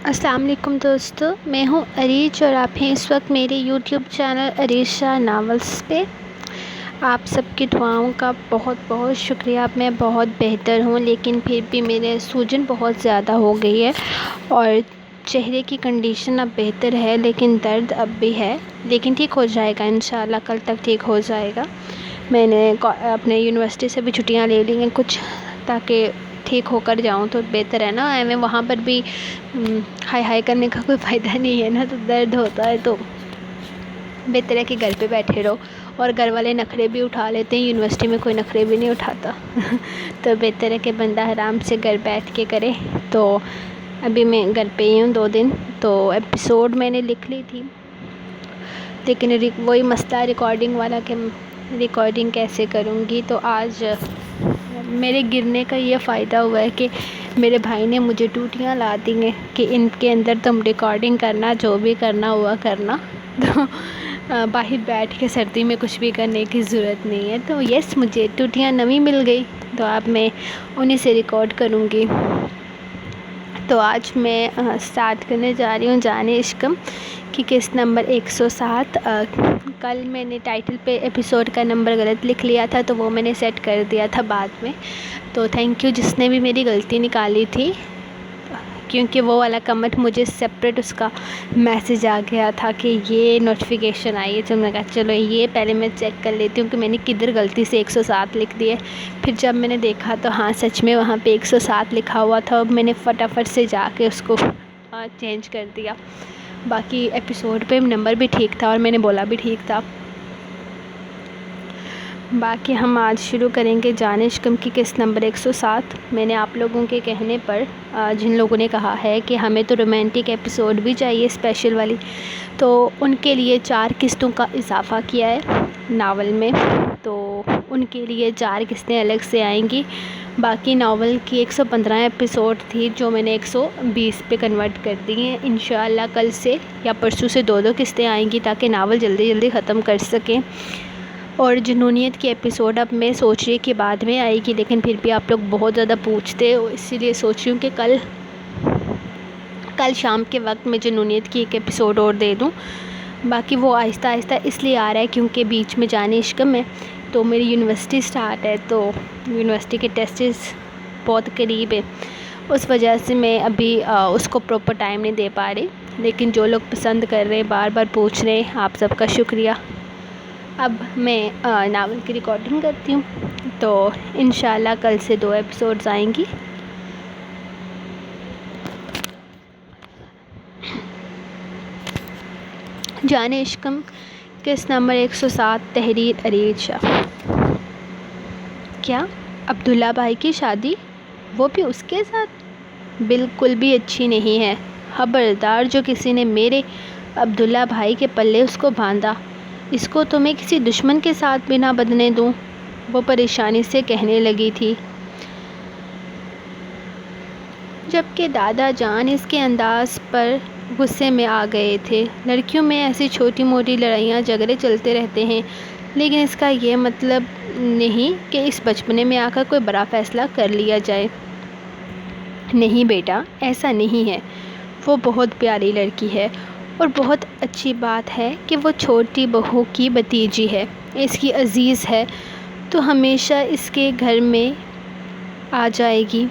السلام علیکم دوستو، میں ہوں عریش اور آپ ہیں اس وقت میرے یوٹیوب چینل عریشہ ناولس پہ۔ آپ سب کی دعاؤں کا بہت بہت شکریہ۔ میں بہت بہتر ہوں، لیکن پھر بھی میرے سوجن بہت زیادہ ہو گئی ہے اور چہرے کی کنڈیشن اب بہتر ہے، لیکن درد اب بھی ہے، لیکن ٹھیک ہو جائے گا انشاءاللہ، کل تک ٹھیک ہو جائے گا۔ میں نے اپنے یونیورسٹی سے بھی چھٹیاں لے لی ہیں کچھ، تاکہ ٹھیک ہو کر جاؤں تو بہتر ہے نا۔ میں وہاں پر بھی ہائی ہائی کرنے کا کوئی فائدہ نہیں ہے نا، تو درد ہوتا ہے تو بہتر ہے کہ گھر پہ بیٹھے رہو، اور گھر والے نخرے بھی اٹھا لیتے ہیں، یونیورسٹی میں کوئی نخرے بھی نہیں اٹھاتا تو بہتر ہے کہ بندہ آرام سے گھر بیٹھ کے کرے۔ تو ابھی میں گھر پہ ہی ہوں 2 دن، تو ایپیسوڈ میں نے لکھ لی تھی، لیکن وہی مسئلہ ریکارڈنگ والا کہ ریکارڈنگ کیسے کروں گی۔ تو آج میرے گرنے کا یہ فائدہ ہوا ہے کہ میرے بھائی نے مجھے ٹوٹیاں لا دی ہیں کہ ان کے اندر تم ریکارڈنگ کرنا، جو بھی کرنا ہوا کرنا، تو باہر بیٹھ کے سردی میں کچھ بھی کرنے کی ضرورت نہیں ہے۔ تو یس، مجھے ٹوٹیاں نویں مل گئی، تو اب میں انہیں سے ریکارڈ کروں گی۔ تو آج میں سٹارٹ کرنے جا رہی ہوں جانے عشقم کی قسط نمبر 107۔ کل میں نے ٹائٹل پہ ایپیسوڈ کا نمبر غلط لکھ لیا تھا، تو وہ میں نے سیٹ کر دیا تھا بعد میں۔ تو تھینک یو جس نے بھی میری غلطی نکالی تھی، کیونکہ وہ والا کمنٹ مجھے سپریٹ اس کا میسیج آ گیا تھا کہ یہ نوٹیفیکیشن آئی ہے۔ تو میں نے کہا چلو یہ پہلے میں چیک کر لیتی ہوں کہ میں نے کدھر غلطی سے 107 لکھ دی ہے۔ پھر جب میں نے دیکھا تو ہاں سچ میں وہاں پہ 107 لکھا ہوا تھا، اب میں نے فٹافٹ سے جا کے اس کو چینج کر دیا۔ باقی ایپیسوڈ پہ نمبر بھی ٹھیک تھا اور میں نے بولا بھی ٹھیک تھا۔ باقی ہم آج شروع کریں گے جانے عشقم کی قسط نمبر 107۔ میں نے آپ لوگوں کے کہنے پر، جن لوگوں نے کہا ہے کہ ہمیں تو رومانٹک ایپیسوڈ بھی چاہیے اسپیشل والی، تو ان کے لیے 4 قسطوں کا اضافہ کیا ہے ناول میں۔ تو ان کے لیے 4 قسطیں الگ سے آئیں گی۔ باقی ناول کی 115 ایپیسوڈ تھی، جو میں نے 120 پہ کنورٹ کر دی ہیں۔ انشاءاللہ کل سے یا پرسوں سے 2 قسطیں آئیں گی، تاکہ ناول جلدی جلدی ختم کر سکیں۔ اور جنونیت کی ایپیسوڈ اب میں سوچ رہی کہ بعد میں آئے گی، لیکن پھر بھی آپ لوگ بہت زیادہ پوچھتے ہو، اسی لیے سوچ رہی ہوں کہ کل شام کے وقت میں جنونیت کی ایک ایپیسوڈ اور دے دوں۔ باقی وہ آہستہ آہستہ اس لیے آ رہا ہے کیونکہ بیچ میں جانے عشقم ہے، تو میری یونیورسٹی سٹارٹ ہے، تو یونیورسٹی کے ٹیسٹس بہت قریب ہے، اس وجہ سے میں ابھی اس کو پراپر ٹائم نہیں دے پا رہی۔ لیکن جو لوگ پسند کر رہے ہیں، بار بار پوچھ رہے ہیں، آپ سب کا شکریہ۔ اب میں ناول کی ریکارڈنگ کرتی ہوں، تو انشاءاللہ کل سے 2 ایپیسوڈز آئیں گی۔ جانے عشقم قسط نمبر 107، تحریر عریشہ۔ کیا عبداللہ بھائی کی شادی وہ بھی اس کے ساتھ؟ بالکل بھی اچھی نہیں ہے۔ خبردار جو کسی نے میرے عبداللہ بھائی کے پلے اس کو باندھا، اس کو تو میں کسی دشمن کے ساتھ بھی نہ بدلنے دوں، وہ پریشانی سے کہنے لگی تھی، جبکہ دادا جان اس کے انداز پر غصے میں آ گئے تھے۔ لڑکیوں میں ایسی چھوٹی موٹی لڑائیاں جھگڑے چلتے رہتے ہیں، لیکن اس کا یہ مطلب نہیں کہ اس بچپنے میں آ کر کوئی بڑا فیصلہ کر لیا جائے۔ نہیں بیٹا، ایسا نہیں ہے، وہ بہت پیاری لڑکی ہے، اور بہت اچھی بات ہے کہ وہ چھوٹی بہو کی بھتیجی ہے، اس کی عزیز ہے، تو ہمیشہ اس کے گھر میں آ جائے گی،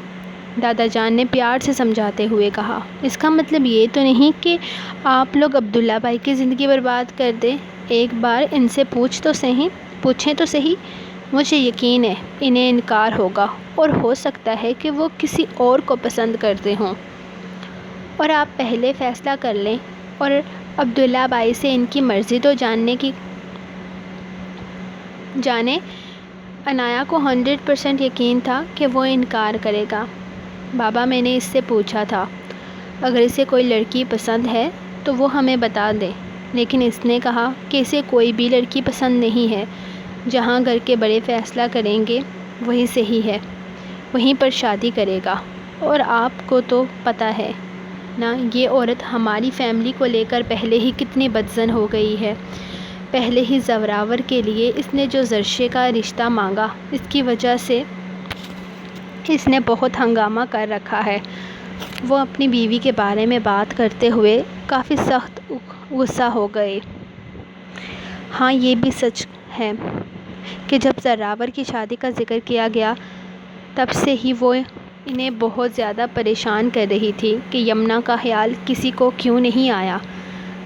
دادا جان نے پیار سے سمجھاتے ہوئے کہا۔ اس کا مطلب یہ تو نہیں کہ آپ لوگ عبداللہ بھائی کی زندگی برباد کر دیں؟ ایک بار ان سے پوچھیں تو صحیح، مجھے یقین ہے انہیں انکار ہوگا، اور ہو سکتا ہے کہ وہ کسی اور کو پسند کرتے ہوں، اور آپ پہلے فیصلہ کر لیں، اور عبداللہ بھائی سے ان کی مرضی تو جانیں۔ عنایا کو 100% یقین تھا کہ وہ انکار کرے گا۔ بابا، میں نے اس سے پوچھا تھا، اگر اسے کوئی لڑکی پسند ہے تو وہ ہمیں بتا دے، لیکن اس نے کہا کہ اسے کوئی بھی لڑکی پسند نہیں ہے، جہاں گھر کے بڑے فیصلہ کریں گے وہی صحیح ہے، وہیں پر شادی کرے گا، اور آپ کو تو پتہ ہے نا یہ عورت ہماری فیملی کو لے کر پہلے ہی کتنی بدظن ہو گئی ہے۔ پہلے ہی زوراور کے لیے اس نے جو زرشے کا رشتہ مانگا، اس کی وجہ سے اس نے بہت ہنگامہ کر رکھا ہے، وہ اپنی بیوی کے بارے میں بات کرتے ہوئے کافی سخت غصہ ہو گئے۔ ہاں یہ بھی سچ ہے کہ جب زراور کی شادی کا ذکر کیا گیا تب سے ہی وہ انہیں بہت زیادہ پریشان کر رہی تھی کہ یمنا کا خیال کسی کو کیوں نہیں آیا۔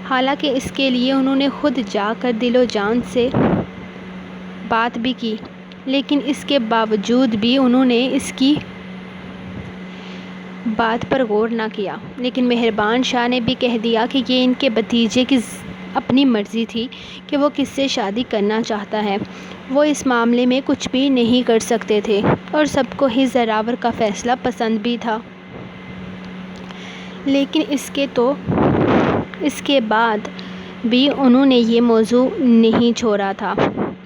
حالانکہ اس کے لیے انہوں نے خود جا کر دل و جان سے بات بھی کی، لیکن اس کے باوجود بھی انہوں نے اس کی بات پر غور نہ کیا۔ لیکن مہربان شاہ نے بھی کہہ دیا کہ یہ ان کے بھتیجے کی اپنی مرضی تھی کہ وہ کس سے شادی کرنا چاہتا ہے، وہ اس معاملے میں کچھ بھی نہیں کر سکتے تھے، اور سب کو ہی زراور کا فیصلہ پسند بھی تھا۔ لیکن اس کے بعد بھی انہوں نے یہ موضوع نہیں چھوڑا تھا۔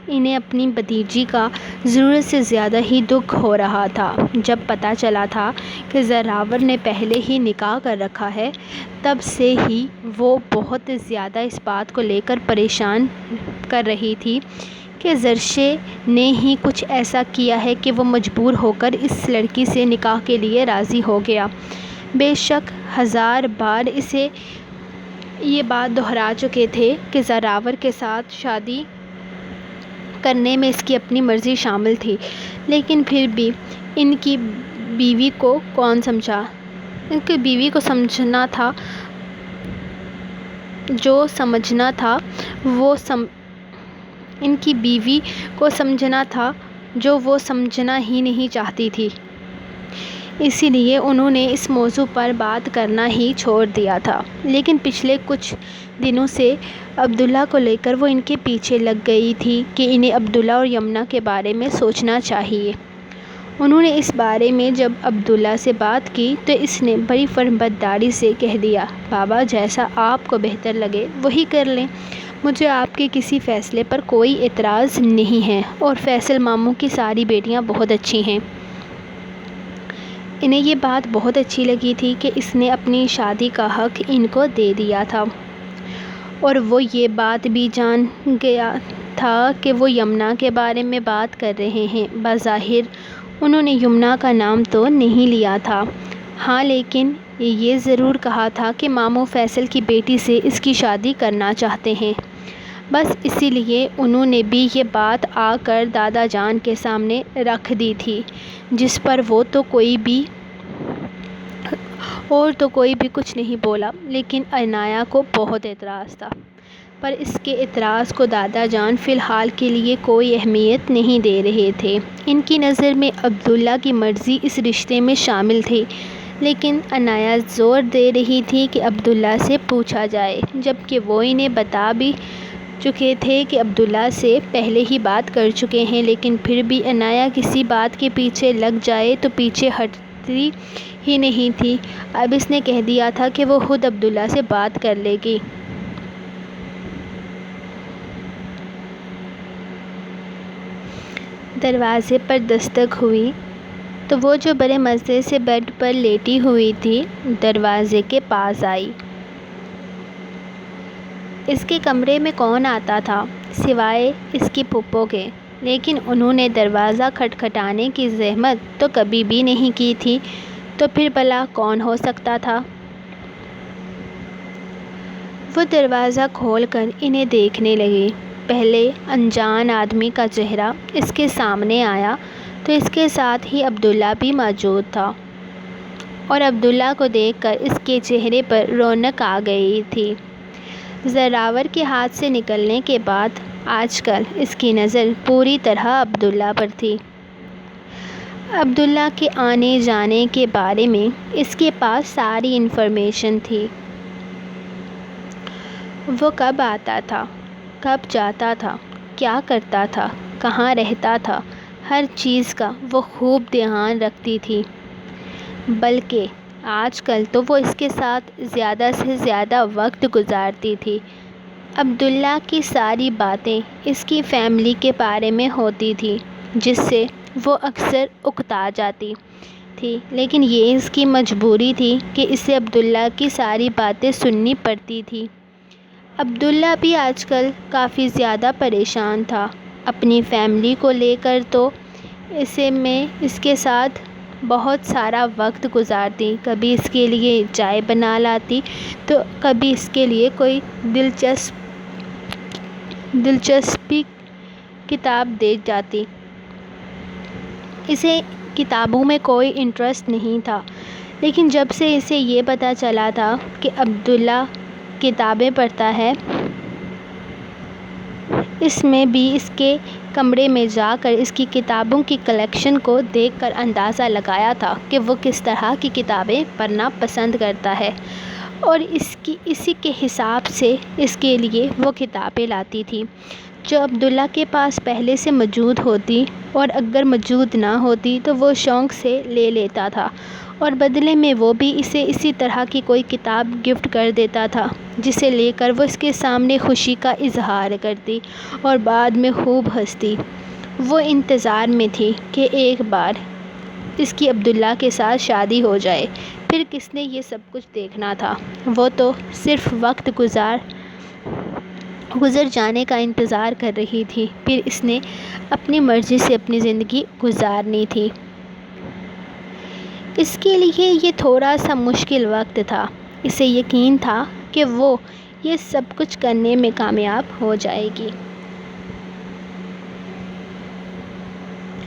انہیں اپنی بھتیجی کا ضرورت سے زیادہ ہی دکھ ہو رہا تھا۔ جب پتہ چلا تھا کہ زراور نے پہلے ہی نکاح کر رکھا ہے، تب سے ہی وہ بہت زیادہ اس بات کو لے کر پریشان کر رہی تھی کہ زرشے نے ہی کچھ ایسا کیا ہے کہ وہ مجبور ہو کر اس لڑکی سے نکاح کے لیے راضی ہو گیا۔ بے شک ہزار بار اسے یہ بات دہرا چکے تھے کہ زراور کے ساتھ شادی کرنے میں اس کی اپنی مرضی شامل تھی، لیکن پھر بھی ان کی بیوی کو سمجھنا تھا جو سمجھنا تھا ان کی بیوی کو سمجھنا تھا جو وہ سمجھنا ہی نہیں چاہتی تھی۔ اسی لیے انہوں نے اس موضوع پر بات کرنا ہی چھوڑ دیا تھا۔ لیکن پچھلے کچھ دنوں سے عبداللہ کو لے کر وہ ان کے پیچھے لگ گئی تھی کہ انہیں عبداللہ اور یمنا کے بارے میں سوچنا چاہیے۔ انہوں نے اس بارے میں جب عبداللہ سے بات کی تو اس نے بڑی فرمانبرداری سے کہہ دیا، بابا جیسا آپ کو بہتر لگے وہی کر لیں، مجھے آپ کے کسی فیصلے پر کوئی اعتراض نہیں ہے، اور فیصل ماموں کی ساری بیٹیاں بہت اچھی ہیں۔ انہیں یہ بات بہت اچھی لگی تھی کہ اس نے اپنی شادی کا حق ان کو دے دیا تھا، اور وہ یہ بات بھی جان گیا تھا کہ وہ یمنا کے بارے میں بات کر رہے ہیں۔ بظاہر انہوں نے یمنا کا نام تو نہیں لیا تھا، ہاں لیکن یہ ضرور کہا تھا کہ ماموں فیصل کی بیٹی سے اس کی شادی کرنا چاہتے ہیں۔ بس اسی لیے انہوں نے بھی یہ بات آ کر دادا جان کے سامنے رکھ دی تھی، جس پر وہ تو کوئی بھی کچھ نہیں بولا، لیکن عنایہ کو بہت اعتراض تھا۔ پر اس کے اعتراض کو دادا جان فی الحال کے لیے کوئی اہمیت نہیں دے رہے تھے۔ ان کی نظر میں عبداللہ کی مرضی اس رشتے میں شامل تھی، لیکن عنایہ زور دے رہی تھی کہ عبداللہ سے پوچھا جائے، جبکہ وہ انہیں بتا بھی چکے تھے کہ عبداللہ سے پہلے ہی بات کر چکے ہیں، لیکن پھر بھی عنایہ کسی بات کے پیچھے لگ جائے تو پیچھے ہٹتی ہی نہیں تھی۔ اب اس نے کہہ دیا تھا کہ وہ خود عبداللہ سے بات کر لے گی۔ دروازے پر دستک ہوئی تو وہ جو بڑے مزے سے بیڈ پر لیٹی ہوئی تھی دروازے کے پاس آئی۔ اس کے کمرے میں کون آتا تھا سوائے اس کی پھپھو کے، لیکن انہوں نے دروازہ کھٹکھٹانے کی زحمت تو کبھی بھی نہیں کی تھی، تو پھر بھلا کون ہو سکتا تھا؟ وہ دروازہ کھول کر انہیں دیکھنے لگی۔ پہلے انجان آدمی کا چہرہ اس کے سامنے آیا تو اس کے ساتھ ہی عبداللہ بھی موجود تھا، اور عبداللہ کو دیکھ کر اس کے چہرے پر رونق آ گئی تھی۔ زراور کے ہاتھ سے نکلنے کے بعد آج کل اس کی نظر پوری طرح عبداللہ پر تھی۔ عبداللہ کے آنے جانے کے بارے میں اس کے پاس ساری انفارمیشن تھی۔ وہ کب آتا تھا، کب جاتا تھا، کیا کرتا تھا، کہاں رہتا تھا، ہر چیز کا وہ خوب دھیان رکھتی تھی۔ بلکہ آج کل تو وہ اس کے ساتھ زیادہ سے زیادہ وقت گزارتی تھی۔ عبداللہ کی ساری باتیں اس کی فیملی کے بارے میں ہوتی تھی، جس سے وہ اکثر اکتا جاتی تھی، لیکن یہ اس کی مجبوری تھی کہ اسے عبداللہ کی ساری باتیں سننی پڑتی تھی۔ عبداللہ بھی آج کل کافی زیادہ پریشان تھا اپنی فیملی کو لے کر، تو اس کے ساتھ بہت سارا وقت گزارتی، کبھی اس کے لیے چائے بنا لاتی تو کبھی اس کے لیے کوئی دلچسپی کتاب دیکھ جاتی۔ اسے کتابوں میں کوئی انٹرسٹ نہیں تھا، لیکن جب سے اسے یہ پتہ چلا تھا کہ عبداللہ کتابیں پڑھتا ہے، اس میں بھی اس کے کمرے میں جا کر اس کی کتابوں کی کلیکشن کو دیکھ کر اندازہ لگایا تھا کہ وہ کس طرح کی کتابیں پڑھنا پسند کرتا ہے، اور اسی کے حساب سے اس کے لیے وہ کتابیں لاتی تھی جو عبداللہ کے پاس پہلے سے موجود ہوتی، اور اگر موجود نہ ہوتی تو وہ شوق سے لے لیتا تھا، اور بدلے میں وہ بھی اسے اسی طرح کی کوئی کتاب گفٹ کر دیتا تھا جسے لے کر وہ اس کے سامنے خوشی کا اظہار کرتی اور بعد میں خوب ہنستی۔ وہ انتظار میں تھی کہ ایک بار اس کی عبداللہ کے ساتھ شادی ہو جائے، پھر کس نے یہ سب کچھ دیکھنا تھا، وہ تو صرف وقت گزر جانے کا انتظار کر رہی تھی، پھر اس نے اپنی مرضی سے اپنی زندگی گزارنی تھی۔ اس کے لیے یہ تھوڑا سا مشکل وقت تھا، اسے یقین تھا کہ وہ یہ سب کچھ کرنے میں کامیاب ہو جائے گی،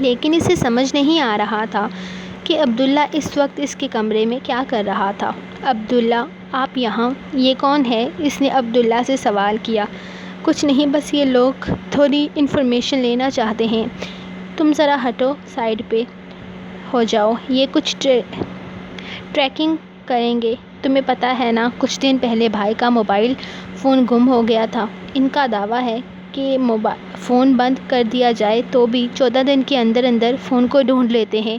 لیکن اسے سمجھ نہیں آ رہا تھا کہ عبداللہ اس وقت اس کے کمرے میں کیا کر رہا تھا۔ عبداللہ، آپ یہاں، یہ کون ہے؟ اس نے عبداللہ سے سوال کیا۔ کچھ نہیں، بس یہ لوگ تھوڑی انفارمیشن لینا چاہتے ہیں۔ تم ذرا ہٹو، سائڈ پہ ہو جاؤ، یہ کچھ ٹریکنگ کریں گے۔ تمہیں پتہ ہے نا، کچھ دن پہلے بھائی کا موبائل فون گم ہو گیا تھا۔ ان کا دعویٰ ہے کہ فون بند کر دیا جائے تو بھی 14 دن کے اندر اندر فون کو ڈھونڈ لیتے ہیں،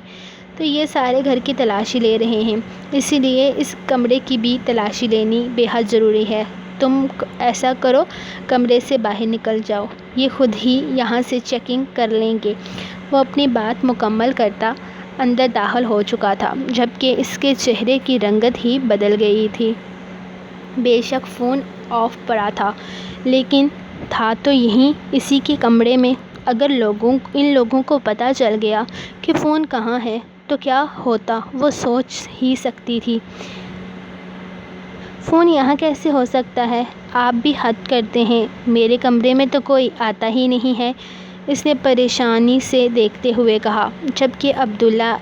تو یہ سارے گھر کی تلاشی لے رہے ہیں، اسی لیے اس کمرے کی بھی تلاشی لینی بے حد ضروری ہے۔ تم ایسا کرو، کمرے سے باہر نکل جاؤ، یہ خود ہی یہاں سے چیکنگ کر لیں گے۔ وہ اپنی بات مکمل کرتا اندر داخل ہو چکا تھا، جبکہ اس کے چہرے کی رنگت ہی بدل گئی تھی۔ بے شک فون آف پڑا تھا، لیکن تھا تو یہیں اسی کے کمرے میں۔ اگر ان لوگوں کو پتہ چل گیا کہ فون کہاں ہے تو کیا ہوتا، وہ سوچ ہی سکتی تھی۔ فون یہاں کیسے ہو سکتا ہے؟ آپ بھی حد کرتے ہیں، میرے کمرے میں تو کوئی آتا ہی نہیں ہے، اس نے پریشانی سے دیکھتے ہوئے کہا، جبکہ عبداللہ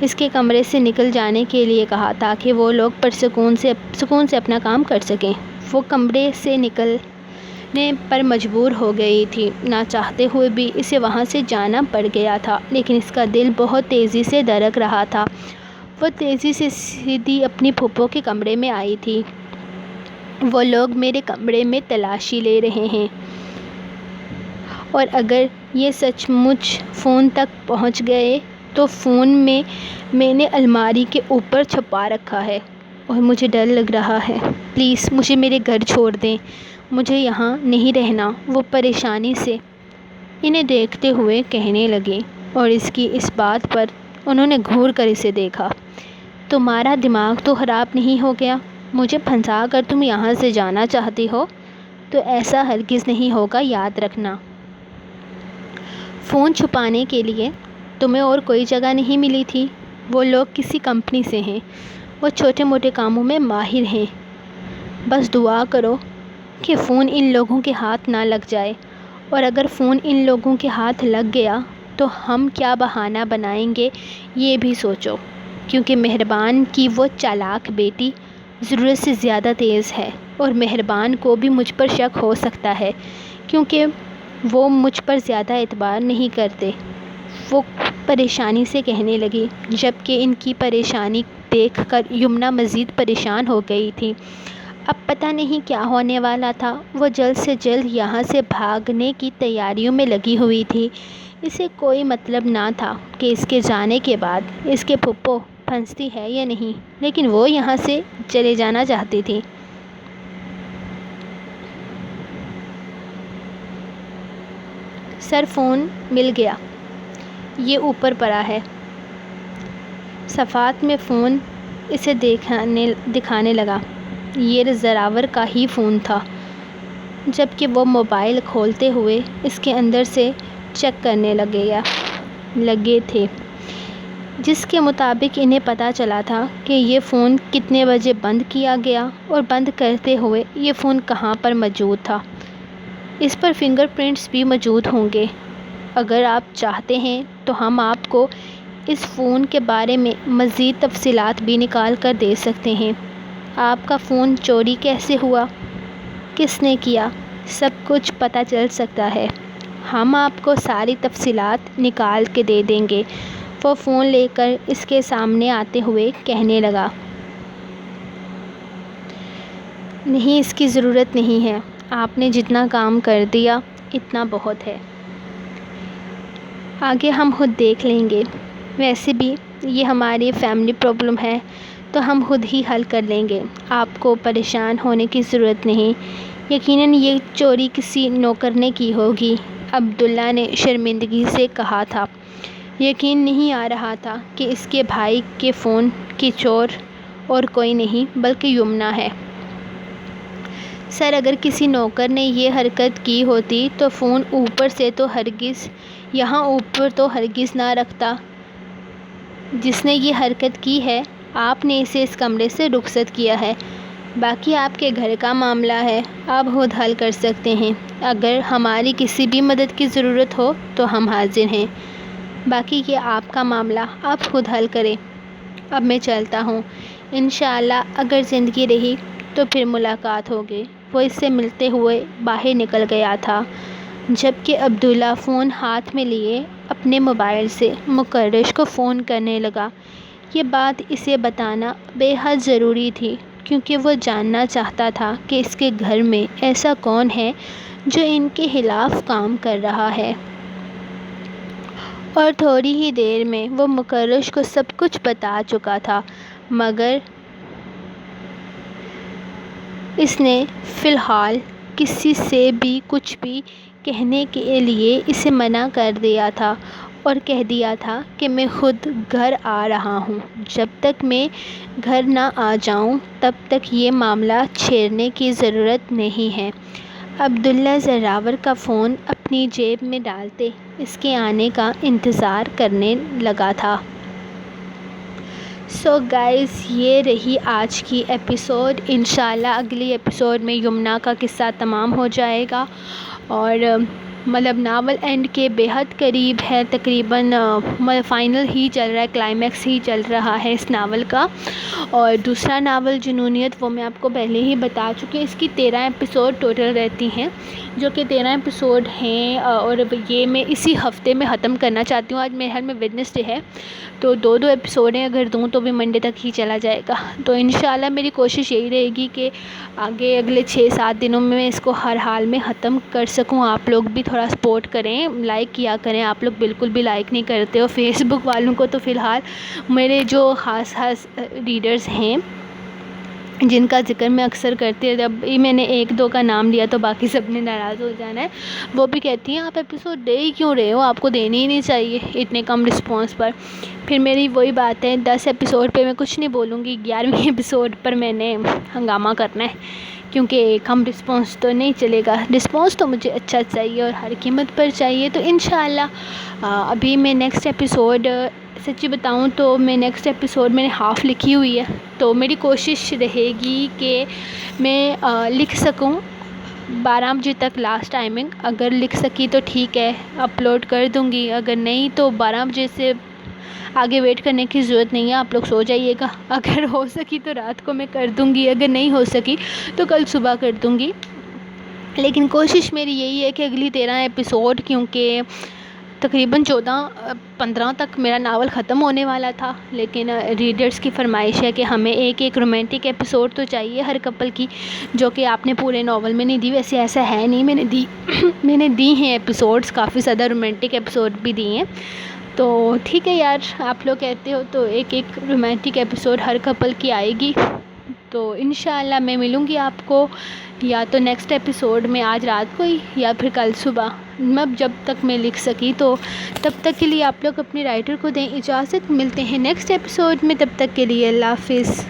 اس کے کمرے سے نکل جانے کے لیے کہا تاکہ وہ لوگ پرسکون سے اپنا کام کر سکیں۔ وہ کمرے سے نکلنے پر مجبور ہو گئی تھی، نہ چاہتے ہوئے بھی اسے وہاں سے جانا پڑ گیا تھا، لیکن اس کا دل بہت تیزی سے دھڑک رہا تھا۔ وہ تیزی سے سیدھی اپنی پھوپھو کے کمرے میں آئی تھی۔ وہ لوگ میرے کمرے میں تلاشی لے رہے ہیں، اور اگر یہ سچ مچ فون تک پہنچ گئے تو فون میں نے الماری کے اوپر چھپا رکھا ہے، اور مجھے ڈر لگ رہا ہے۔ پلیز مجھے میرے گھر چھوڑ دیں، مجھے یہاں نہیں رہنا، وہ پریشانی سے انہیں دیکھتے ہوئے کہنے لگی، اور اس کی اس بات پر انہوں نے گھور کر اسے دیکھا۔ تمہارا دماغ تو خراب نہیں ہو گیا؟ مجھے پھنسا کر تم یہاں سے جانا چاہتی ہو؟ تو ایسا ہرگز نہیں ہوگا، یاد رکھنا۔ فون چھپانے کے لیے تمہیں اور کوئی جگہ نہیں ملی تھی؟ وہ لوگ کسی کمپنی سے ہیں، وہ چھوٹے موٹے کاموں میں ماہر ہیں، بس دعا کرو کہ فون ان لوگوں کے ہاتھ نہ لگ جائے، اور اگر فون ان لوگوں کے ہاتھ لگ گیا تو ہم کیا بہانہ بنائیں گے یہ بھی سوچو، کیونکہ مہربان کی وہ چالاک بیٹی ضرورت سے زیادہ تیز ہے، اور مہربان کو بھی مجھ پر شک ہو سکتا ہے کیونکہ وہ مجھ پر زیادہ اعتبار نہیں کرتے۔ وہ پریشانی سے کہنے لگی، جبکہ ان کی پریشانی دیکھ کر یمنا مزید پریشان ہو گئی تھی۔ اب پتہ نہیں کیا ہونے والا تھا۔ وہ جلد سے جلد یہاں سے بھاگنے کی تیاریوں میں لگی ہوئی تھی۔ اسے کوئی مطلب نہ تھا کہ اس کے جانے کے بعد اس کے پھوپھو پھنستی ہے یا نہیں، لیکن وہ یہاں سے چلے جانا چاہتی تھی۔ سر، فون مل گیا، یہ اوپر پڑا ہے۔ صفحات میں فون اسے دکھانے لگا۔ یہ زراور کا ہی فون تھا، جبکہ وہ موبائل کھولتے ہوئے اس کے اندر سے چیک کرنے لگے تھے۔ جس کے مطابق انہیں پتہ چلا تھا کہ یہ فون کتنے بجے بند کیا گیا اور بند کرتے ہوئے یہ فون کہاں پر موجود تھا۔ اس پر فنگر پرنٹس بھی موجود ہوں گے۔ اگر آپ چاہتے ہیں تو ہم آپ کو اس فون کے بارے میں مزید تفصیلات بھی نکال کر دے سکتے ہیں۔ آپ کا فون چوری کیسے ہوا، کس نے کیا، سب کچھ پتہ چل سکتا ہے۔ ہم آپ کو ساری تفصیلات نکال کے دے دیں گے۔ وہ فون لے کر اس کے سامنے آتے ہوئے کہنے لگا، نہیں، اس کی ضرورت نہیں ہے، آپ نے جتنا کام کر دیا اتنا بہت ہے، آگے ہم خود دیکھ لیں گے۔ ویسے بھی یہ ہماری فیملی پرابلم ہے تو ہم خود ہی حل کر لیں گے، آپ کو پریشان ہونے کی ضرورت نہیں۔ یقیناً یہ چوری کسی نوکر نے کی ہوگی، عبداللہ نے شرمندگی سے کہا تھا۔ یقین نہیں آ رہا تھا کہ اس کے بھائی کے فون کی چور اور کوئی نہیں بلکہ یمنا ہے۔ سر، اگر کسی نوکر نے یہ حرکت کی ہوتی تو فون اوپر سے تو ہرگز، یہاں اوپر تو ہرگز نہ رکھتا۔ جس نے یہ حرکت کی ہے، آپ نے اسے اس کمرے سے رخصت کیا ہے۔ باقی آپ کے گھر کا معاملہ ہے، آپ خود حل کر سکتے ہیں۔ اگر ہماری کسی بھی مدد کی ضرورت ہو تو ہم حاضر ہیں۔ باقی یہ آپ کا معاملہ آپ خود حل کریں۔ اب میں چلتا ہوں، انشاءاللہ اگر زندگی رہی تو پھر ملاقات ہوگی۔ وہ اس سے ملتے ہوئے باہر نکل گیا تھا، جبکہ عبداللہ فون ہاتھ میں لیے اپنے موبائل سے مکرش کو فون کرنے لگا۔ یہ بات اسے بتانا بے حد ضروری تھی، کیونکہ وہ جاننا چاہتا تھا کہ اس کے گھر میں ایسا کون ہے جو ان کے خلاف کام کر رہا ہے۔ اور تھوڑی ہی دیر میں وہ مکرش کو سب کچھ بتا چکا تھا، مگر اس نے فی الحال کسی سے بھی کچھ بھی کہنے کے لیے اسے منع کر دیا تھا اور کہہ دیا تھا کہ میں خود گھر آ رہا ہوں، جب تک میں گھر نہ آ جاؤں تب تک یہ معاملہ چھیڑنے کی ضرورت نہیں ہے۔ عبداللہ زراور کا فون اپنی جیب میں ڈالتے اس کے آنے کا انتظار کرنے لگا تھا۔ سو گائز، یہ رہی آج کی ایپیسوڈ۔ انشاءاللہ اگلی ایپیسوڈ میں یمنا کا قصہ تمام ہو جائے گا اور مطلب ناول اینڈ کے بے حد قریب ہے، تقریباً فائنل ہی چل رہا ہے، کلائمیکس ہی چل رہا ہے اس ناول کا۔ اور دوسرا ناول جنونیت، وہ میں آپ کو پہلے ہی بتا چکی ہوں۔ اس کی 13 ایپیسوڈ ٹوٹل رہتی ہیں، جو کہ 13 ایپیسوڈ ہیں، اور یہ میں اسی ہفتے میں ختم کرنا چاہتی ہوں۔ آج میرے خیال میں ویڈنسڈے ہے، تو دو ایپیسوڈ ہیں، اگر دوں تو بھی منڈے تک ہی چلا جائے گا۔ تو انشاءاللہ میری کوشش یہی رہے گی کہ آگے اگلے 6-7 دنوں میں اس کو ہر حال میں ختم کر سکوں۔ آپ لوگ بھی تھوڑا سپورٹ کریں، لائک کیا کریں۔ آپ لوگ بالکل بھی لائک نہیں کرتے ہو۔ فیس بک والوں کو تو فی الحال میرے جو خاص ریڈرز ہیں جن کا ذکر میں اکثر کرتی ہے، جب میں نے 1-2 کا نام لیا تو باقی سب نے ناراض ہو جانا ہے۔ وہ بھی کہتی ہیں آپ ایپیسوڈ دے ہی کیوں رہے ہو، آپ کو دینی ہی نہیں چاہیے اتنے کم رسپانس پر۔ پھر میری وہی بات ہے، 10 ایپیسوڈ پہ میں کچھ نہیں بولوں گی، 11ویں ایپیسوڈ پر میں نے ہنگامہ کرنا ہے، کیونکہ کم رسپانس تو نہیں چلے گا۔ رسپانس تو مجھے اچھا چاہیے اور ہر قیمت پر چاہیے۔ تو انشاءاللہ ابھی میں نیکسٹ ایپیسوڈ، سچی بتاؤں تو میں نیکسٹ ایپیسوڈ میں نے ہاف لکھی ہوئی ہے، تو میری کوشش رہے گی کہ میں لکھ سکوں 12 بجے تک لاسٹ ٹائمنگ۔ اگر لکھ سکی تو ٹھیک ہے، اپلوڈ کر دوں گی، اگر نہیں تو 12 بجے سے آگے ویٹ کرنے کی ضرورت نہیں ہے، آپ لوگ سو جائیے گا۔ اگر ہو سکی تو رات کو میں کر دوں گی، اگر نہیں ہو سکی تو کل صبح کر دوں گی۔ لیکن کوشش میری یہی ہے کہ اگلی 13 ایپیسوڈ، کیونکہ تقریباً 14-15 تک میرا ناول ختم ہونے والا تھا، لیکن ریڈرز کی فرمائش ہے کہ ہمیں ایک رومانٹک ایپیسوڈ تو چاہیے ہر کپل کی، جو کہ آپ نے پورے ناول میں نہیں دی۔ ویسے ایسا ہے نہیں، میں نے دی ہیں ایپیسوڈز، کافی زیادہ رومانٹک ایپیسوڈ بھی دی ہیں۔ تو ٹھیک ہے یار، آپ لوگ کہتے ہو تو ایک رومانٹک ایپیسوڈ ہر کپل کی آئے گی۔ تو انشاءاللہ میں ملوں گی آپ کو یا تو نیکسٹ ایپیسوڈ میں آج رات کو ہی یا پھر کل صبح، جب تک میں لکھ سکی۔ تو تب تک کے لیے آپ لوگ اپنے رائٹر کو دیں اجازت، ملتے ہیں نیکسٹ ایپیسوڈ میں، تب تک کے لیے اللہ حافظ۔